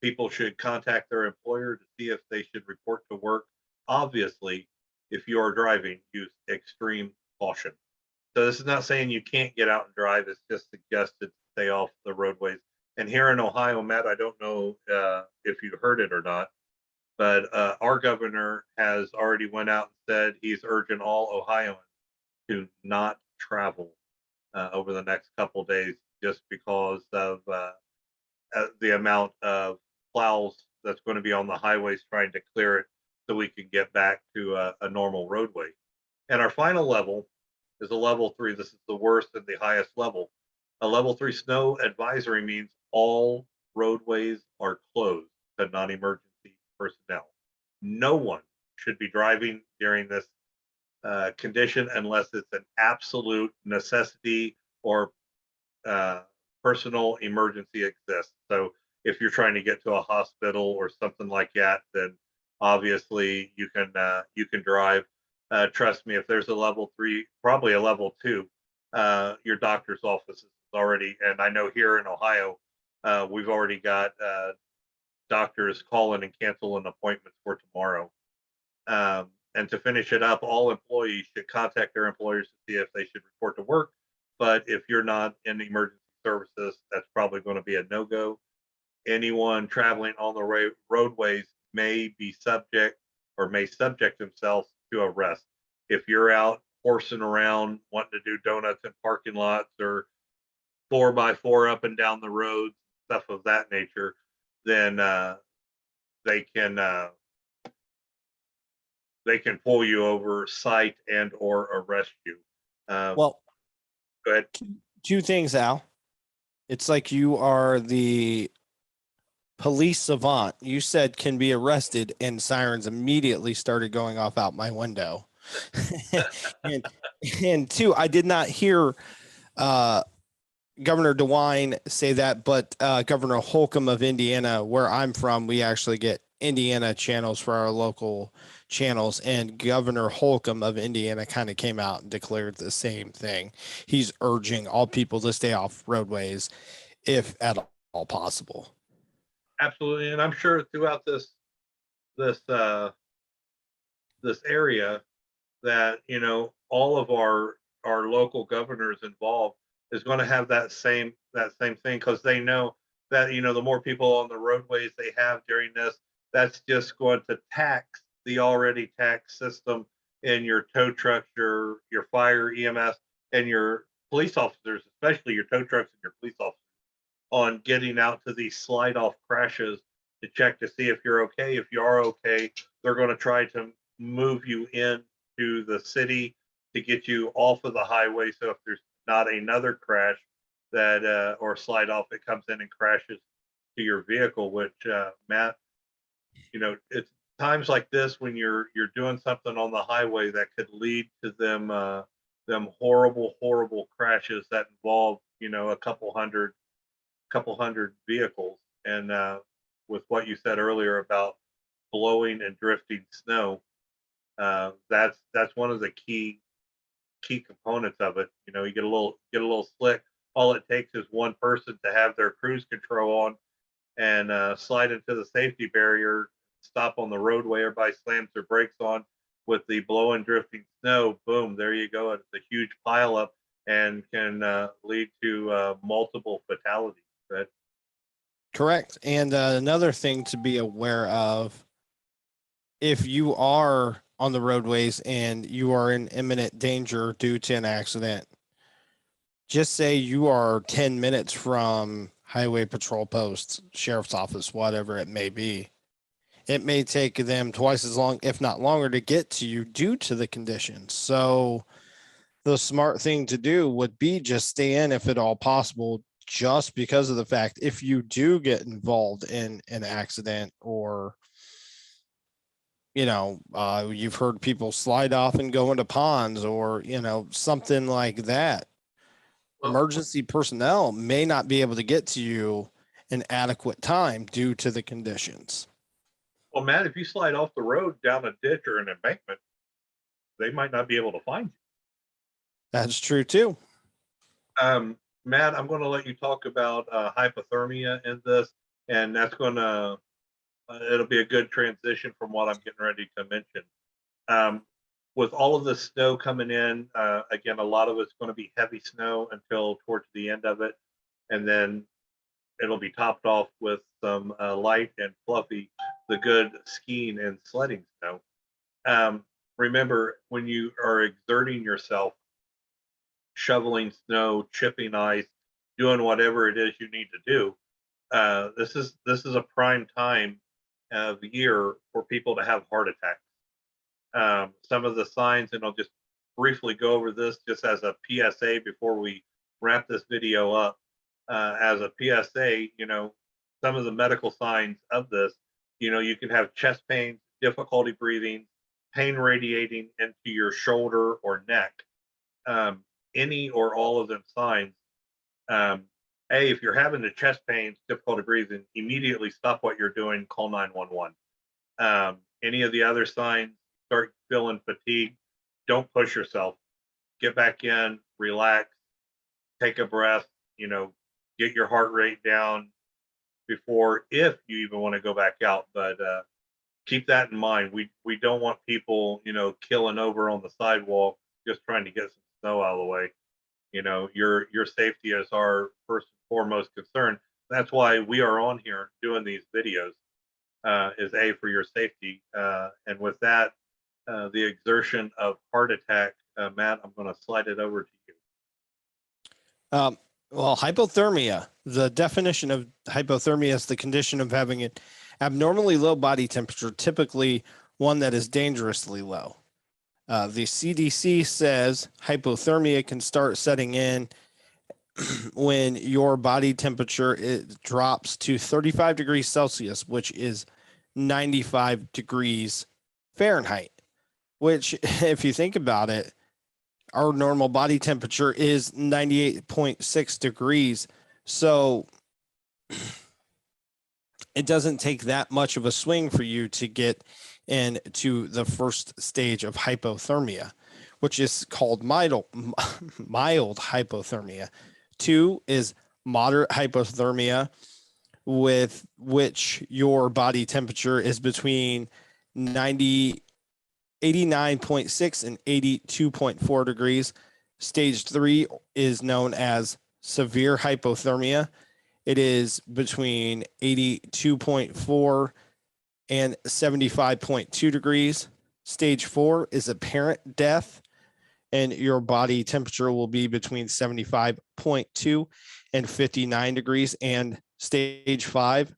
People should contact their employer to see if they should report to work. Obviously, if you are driving, use extreme caution. So this is not saying you can't get out and drive. It's just suggested to stay off the roadways. And here in Ohio, Matt, I don't know if you heard it or not, but our governor has already went out and said he's urging all Ohioans to not travel over the next couple of days, just because of the amount of plows that's going to be on the highways trying to clear it so we can get back to a normal roadway. And our final level is a level 3. This is the worst and the highest level. A level 3 snow advisory means all roadways are closed to non-emergency personnel. No one should be driving during this condition unless it's an absolute necessity or personal emergency exists. So if you're trying to get to a hospital or something like that, then obviously you can drive. Trust me, if there's a level 3, probably a level 2, your doctor's office is already, and I know here in Ohio, we've already got doctors calling and canceling appointments for tomorrow. And to finish it up, all employees should contact their employers to see if they should report to work. But if you're not in emergency services, that's probably going to be a no-go. Anyone traveling on the roadways may subject themselves to arrest. If you're out horsing around, wanting to do donuts in parking lots or 4x4 up and down the roads, stuff of that nature, then they can pull you over, cite and or arrest you. Well, go ahead. 2 things, Al. It's like you are the police savant. You said can be arrested, and sirens immediately started going off out my window. and 2, I did not hear Governor DeWine say that, but Governor Holcomb of Indiana, where I'm from, we actually get Indiana channels for our local channels, and Governor Holcomb of Indiana kind of came out and declared the same thing. He's urging all people to stay off roadways if at all possible. Absolutely, and I'm sure throughout this area that all of our local governors involved is going to have that same thing, because they know that the more people on the roadways they have during this, that's just going to tax the already taxed system in your tow trucks, your fire, EMS, and your police officers, especially your tow trucks and your police officers, on getting out to these slide off crashes to check to see if you're okay. If you are okay, they're going to try to move you into the city to get you off of the highway. So if there's not another crash that or slide off that comes in and crashes to your vehicle, which Matt, it's times like this when you're doing something on the highway that could lead to them horrible crashes that involve a couple hundred vehicles. And with what you said earlier about blowing and drifting snow. That's one of the key components of it. You know, you get a little slick. All it takes is one person to have their cruise control on and slide into the safety barrier, stop on the roadway. Everybody slams their brakes on with the blowing, drifting snow. Boom, there you go. It's a huge pileup and can lead to multiple fatalities. But Correct. And another thing to be aware of, if you are on the roadways and you are in imminent danger due to an accident, just say you are 10 minutes from highway patrol posts, sheriff's office, whatever it may be. It may take them twice as long, if not longer, to get to you due to the conditions. So the smart thing to do would be just stay in if at all possible, just because of the fact if you do get involved in an accident, or you've heard people slide off and go into ponds, or something like that. well, Emergency personnel may not be able to get to you in adequate time due to the conditions. well, Matt, if you slide off the road down a ditch or an embankment, they might not be able to find you. That's true too. Matt, I'm going to let you talk about hypothermia in this, and that's going to it'll be a good transition from what I'm getting ready to mention. Um, with all of the snow coming in, again, a lot of it's going to be heavy snow until towards the end of it, and then it'll be topped off with some light and fluffy, the good skiing and sledding snow. Remember, when you are exerting yourself, shoveling snow, chipping ice, doing whatever it is you need to do, this is a prime time of the year for people to have heart attacks. Some of the signs, and I'll just briefly go over this just as a PSA before we wrap this video up. As a PSA, some of the medical signs of this, you can have chest pain, difficulty breathing, pain radiating into your shoulder or neck. Any or all of them signs. If you're having the chest pains, difficulty breathing, immediately stop what you're doing, call 911. Any of the other signs, start feeling fatigue, don't push yourself. Get back in, relax, take a breath, get your heart rate down before, if you even want to go back out. But keep that in mind. We don't want people, killing over on the sidewalk just trying to get some snow out of the way. Your safety is our first and foremost concern. That's why we are on here doing these videos, is for your safety. And with that, the exertion of heart attack, Matt, I'm going to slide it over to you. Well, hypothermia, the definition of hypothermia is the condition of having an abnormally low body temperature, typically one that is dangerously low. The CDC says hypothermia can start setting in when your body temperature drops to 35 degrees Celsius, which is 95 degrees Fahrenheit, which, if you think about it, our normal body temperature is 98.6 degrees. So it doesn't take that much of a swing for you to get into the first stage of hypothermia, which is called mild hypothermia. 2 is moderate hypothermia, with which your body temperature is between 89.6 and 82.4 degrees. Stage 3 is known as severe hypothermia. It is between 82.4 and 75.2 degrees. Stage 4 is apparent death, and your body temperature will be between 75.2 and 59 degrees. And stage 5,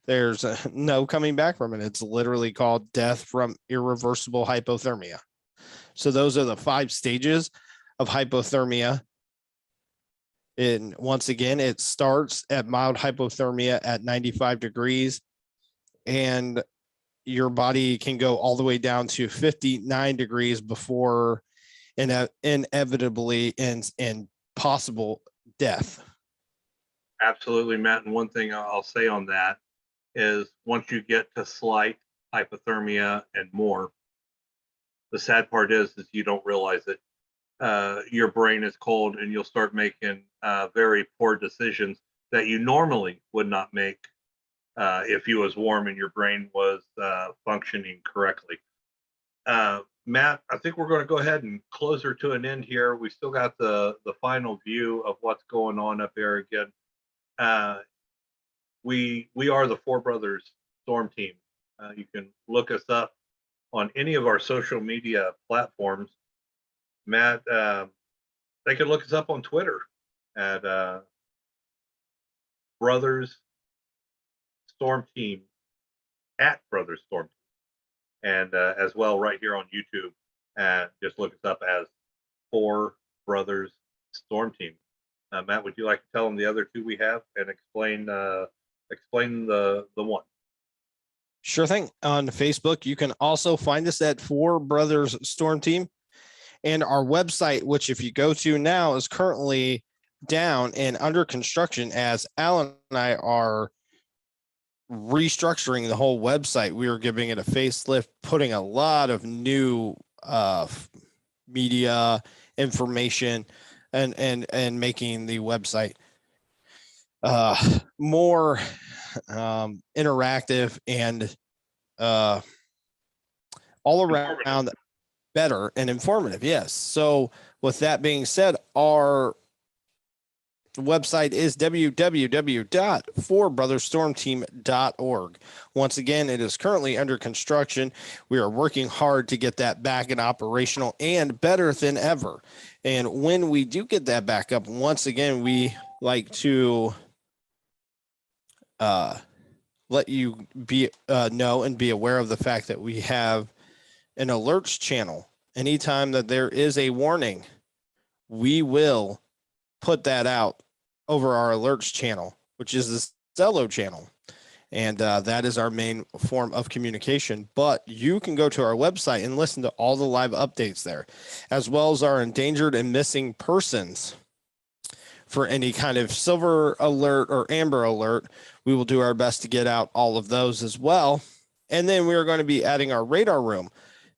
there's no coming back from it. It's literally called death from irreversible hypothermia. So those are the 5 stages of hypothermia. And once again, it starts at mild hypothermia at 95 degrees, and your body can go all the way down to 59 degrees before inevitably ends in possible death. Absolutely, Matt. And one thing I'll say on that is, once you get to slight hypothermia, and more. The sad part is you don't realize it. Your brain is cold, and you'll start making very poor decisions that you normally would not make if you was warm and your brain was functioning correctly. Matt, I think we're going to go ahead and close her to an end here. We still got the final view of what's going on up there again. We are the Four Brothers Storm Team. You can look us up on any of our social media platforms. Matt, they can look us up on Twitter at Brothers Storm Team, at Brothers Storm Team, and as well right here on YouTube. Just look us up as Four Brothers Storm Team. Matt, would you like to tell them the other two we have and explain the one? Sure thing. On Facebook, you can also find us at Four Brothers Storm Team, and our website, which if you go to now is currently down and under construction, as Alan and I are restructuring the whole website. We are giving it a facelift, putting a lot of new media information and making the website more interactive and all around better and informative. Yes. So with that being said, our website is www.fourbrothersstormteam.org. Once again, it is currently under construction. We are working hard to get that back and operational and better than ever. And when we do get that back up, once again, we like to let you be know and be aware of the fact that we have an alerts channel. Anytime that there is a warning, we will put that out over our alerts channel, which is the Zello channel. And that is our main form of communication. But you can go to our website and listen to all the live updates there, as well as our endangered and missing persons. For any kind of silver alert or amber alert, we will do our best to get out all of those as well. And then we are going to be adding our radar room.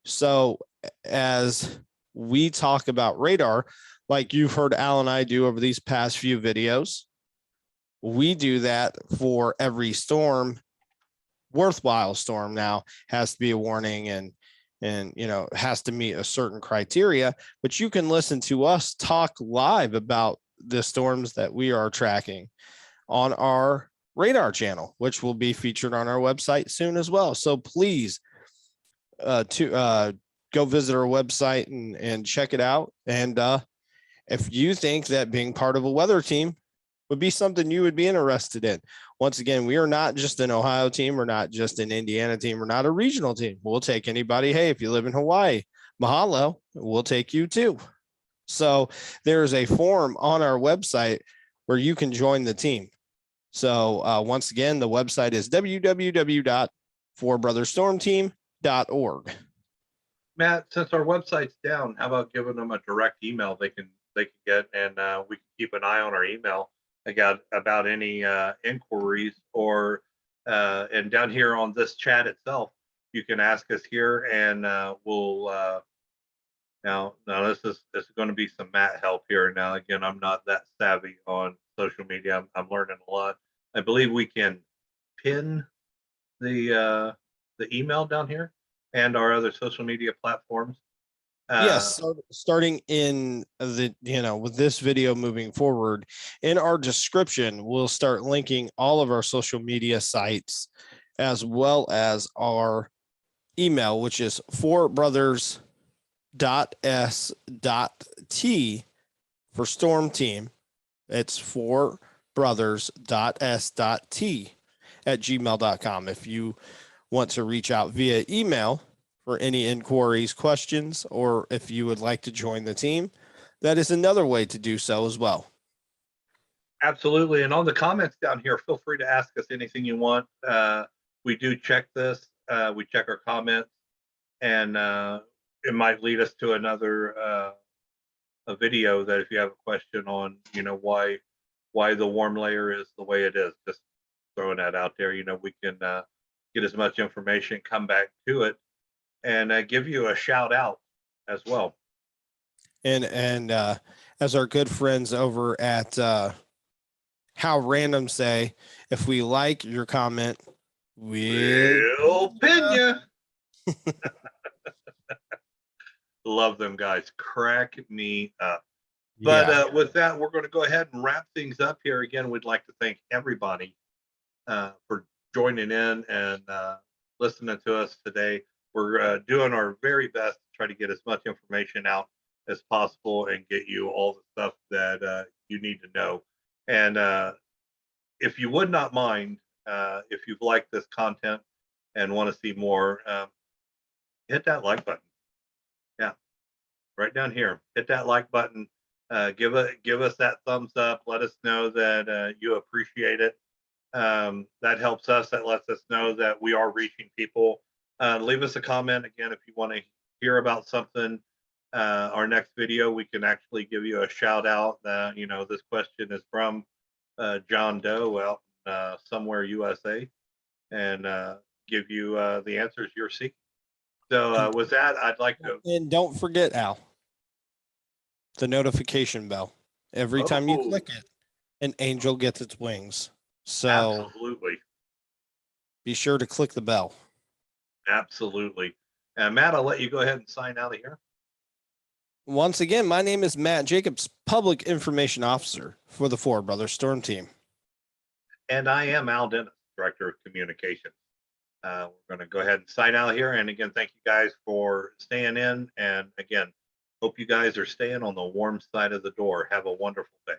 So as we talk about radar, like you've heard Al and I do over these past few videos, we do that for every storm. Worthwhile storm now has to be a warning and has to meet a certain criteria, but you can listen to us talk live about the storms that we are tracking on our radar channel, which will be featured on our website soon as well. So please go visit our website and check it out. And if you think that being part of a weather team would be something you would be interested in, once again, we are not just an Ohio team. We're not just an Indiana team. We're not a regional team. We'll take anybody. Hey, if you live in Hawaii, mahalo, we'll take you too. So there is a form on our website where you can join the team. So once again, the website is www.fourbrothersstormteam.org. Matt, since our website's down, how about giving them a direct email they can get, and we can keep an eye on our email about any inquiries, or and down here on this chat itself, you can ask us here, and we'll now this is going to be some Matt help here. Now again, I'm not that savvy on social media. I'm learning a lot. I believe we can pin the email down here and our other social media platforms. Yes, so starting in the, with this video moving forward, in our description, we'll start linking all of our social media sites, as well as our email, which is fourbrothers.s.t for Storm Team. It's fourbrothers.s.t at gmail.com. If you want to reach out via email for any inquiries, questions, or if you would like to join the team, that is another way to do so as well. Absolutely. And on the comments down here, feel free to ask us anything you want. We do check this. We check our comments, and it might lead us to another a video that if you have a question on, why the warm layer is the way it is, just throwing that out there. We can get as much information, come back to it, and give you a shout out as well. And as our good friends over at How Random say, if we like your comment, we'll pin you. Love them guys. Crack me up. But with that, we're going to go ahead and wrap things up here. Again, we'd like to thank everybody for joining in and listening to us today. We're doing our very best to try to get as much information out as possible and get you all the stuff that you need to know. And if you would not mind, if you've liked this content and want to see more, hit that like button. Yeah, right down here. Hit that like button. Give us that thumbs up. Let us know that you appreciate it. That helps us. That lets us know that we are reaching people. Leave us a comment again if you want to hear about something. Our next video, we can actually give you a shout out. This question is from John Doe out somewhere USA, and give you the answers you're seeking. So with that, I'd like to. And don't forget, Al, the notification bell. Every time you click it, an angel gets its wings. So absolutely, be sure to click the bell. Absolutely. Matt, I'll let you go ahead and sign out of here. Once again, my name is Matt Jacobs, Public Information Officer for the Four Brothers Storm Team. And I am Al Dennis, Director of Communications. We're going to go ahead and sign out here. And again, thank you guys for staying in. And again, hope you guys are staying on the warm side of the door. Have a wonderful day.